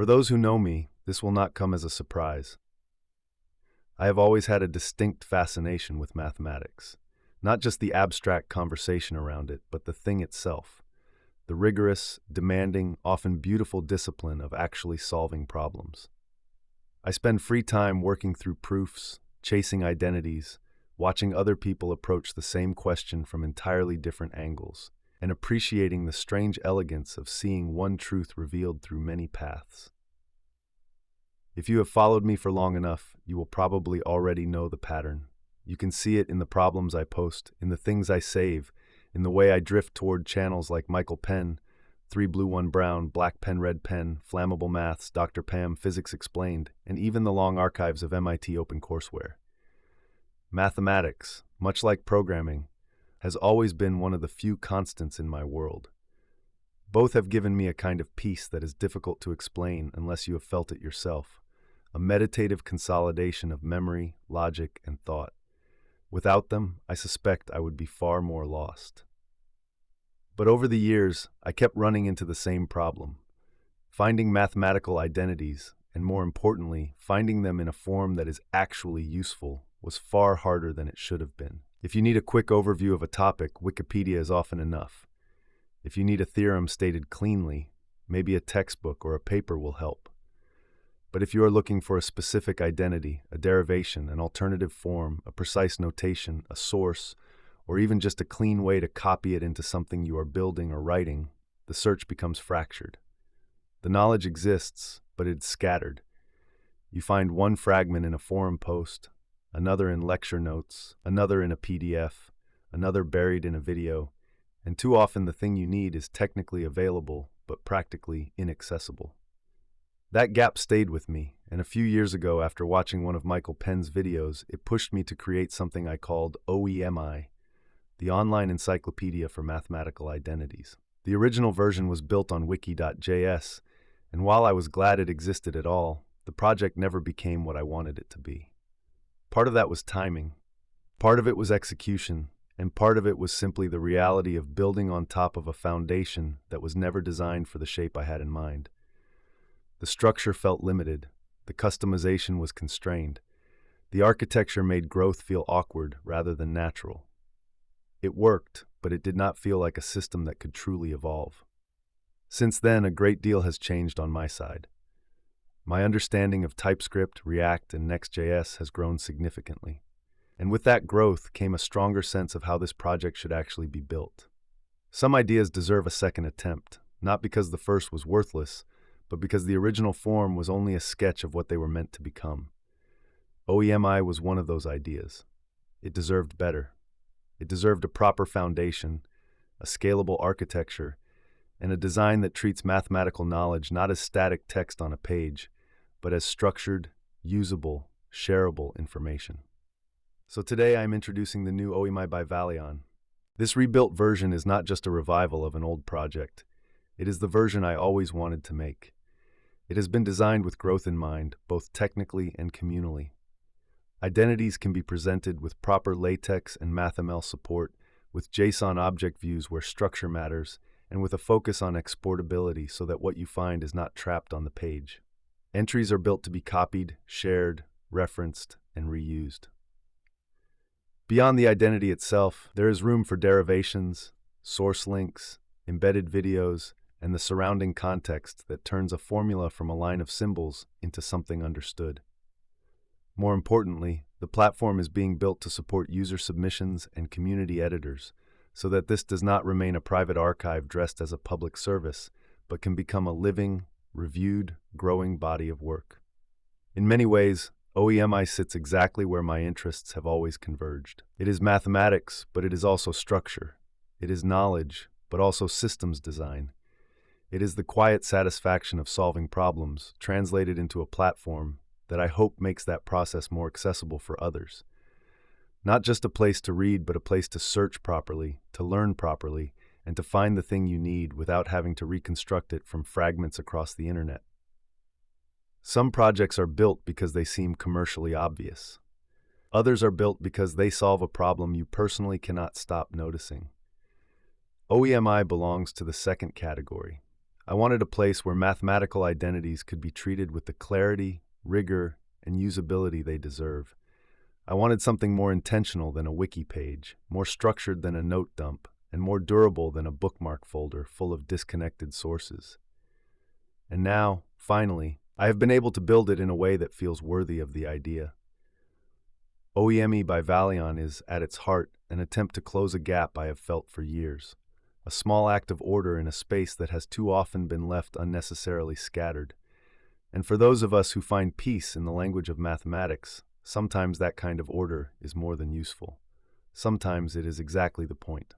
For those who know me, this will not come as a surprise. I have always had a distinct fascination with mathematics. Not just the abstract conversation around it, but the thing itself. The rigorous, demanding, often beautiful discipline of actually solving problems. I spend free time working through proofs, chasing identities, watching other people approach the same question from entirely different angles, and appreciating the strange elegance of seeing one truth revealed through many paths. If you have followed me for long enough, you will probably already know the pattern. You can see it in the problems I post, in the things I save, in the way I drift toward channels like Michael Penn, 3 Blue 1 Brown, Black Pen Red Pen, Flammable Maths, Dr. Pam, Physics Explained, and even the long archives of MIT OpenCourseWare. Mathematics, much like programming, has always been one of the few constants in my world. Both have given me a kind of peace that is difficult to explain unless you have felt it yourself, a meditative consolidation of memory, logic, and thought. Without them, I suspect I would be far more lost. But over the years, I kept running into the same problem. Finding mathematical identities, and more importantly, finding them in a form that is actually useful, was far harder than it should have been. If you need a quick overview of a topic, Wikipedia is often enough. If you need a theorem stated cleanly, maybe a textbook or a paper will help. But if you are looking for a specific identity, a derivation, an alternative form, a precise notation, a source, or even just a clean way to copy it into something you are building or writing, the search becomes fractured. The knowledge exists, but it's scattered. You find one fragment in a forum post, another in lecture notes, another in a PDF, another buried in a video, and too often the thing you need is technically available, but practically inaccessible. That gap stayed with me, and a few years ago, after watching one of Michael Penn's videos, it pushed me to create something I called OEMI, the Online Encyclopedia for Mathematical Identities. The original version was built on wiki.js, and while I was glad it existed at all, the project never became what I wanted it to be. Part of that was timing, part of it was execution, and part of it was simply the reality of building on top of a foundation that was never designed for the shape I had in mind. The structure felt limited, the customization was constrained, the architecture made growth feel awkward rather than natural. It worked, but it did not feel like a system that could truly evolve. Since then, a great deal has changed on my side. My understanding of TypeScript, React, and Next.js has grown significantly. And with that growth came a stronger sense of how this project should actually be built. Some ideas deserve a second attempt, not because the first was worthless, but because the original form was only a sketch of what they were meant to become. OEMI was one of those ideas. It deserved better. It deserved a proper foundation, a scalable architecture, and a design that treats mathematical knowledge not as static text on a page, but as structured, usable, shareable information. So today I'm introducing the new OEMI by Valeon. This rebuilt version is not just a revival of an old project. It is the version I always wanted to make. It has been designed with growth in mind, both technically and communally. Identities can be presented with proper LaTeX and MathML support, with JSON object views where structure matters, and with a focus on exportability so that what you find is not trapped on the page. Entries are built to be copied, shared, referenced, and reused. Beyond the identity itself, there is room for derivations, source links, embedded videos, and the surrounding context that turns a formula from a line of symbols into something understood. More importantly, the platform is being built to support user submissions and community editors, so that this does not remain a private archive dressed as a public service, but can become a living, reviewed, growing body of work. In many ways, OEMI sits exactly where my interests have always converged. It is mathematics, but it is also structure. It is knowledge, but also systems design. It is the quiet satisfaction of solving problems, translated into a platform that I hope makes that process more accessible for others. Not just a place to read, but a place to search properly, to learn properly, and to find the thing you need without having to reconstruct it from fragments across the internet. Some projects are built because they seem commercially obvious. Others are built because they solve a problem you personally cannot stop noticing. OEMI belongs to the second category. I wanted a place where mathematical identities could be treated with the clarity, rigor, and usability they deserve. I wanted something more intentional than a wiki page, more structured than a note dump, and more durable than a bookmark folder full of disconnected sources. And now, finally, I have been able to build it in a way that feels worthy of the idea. OEMI by Valeon is, at its heart, an attempt to close a gap I have felt for years. A small act of order in a space that has too often been left unnecessarily scattered. And for those of us who find peace in the language of mathematics, sometimes that kind of order is more than useful. Sometimes it is exactly the point.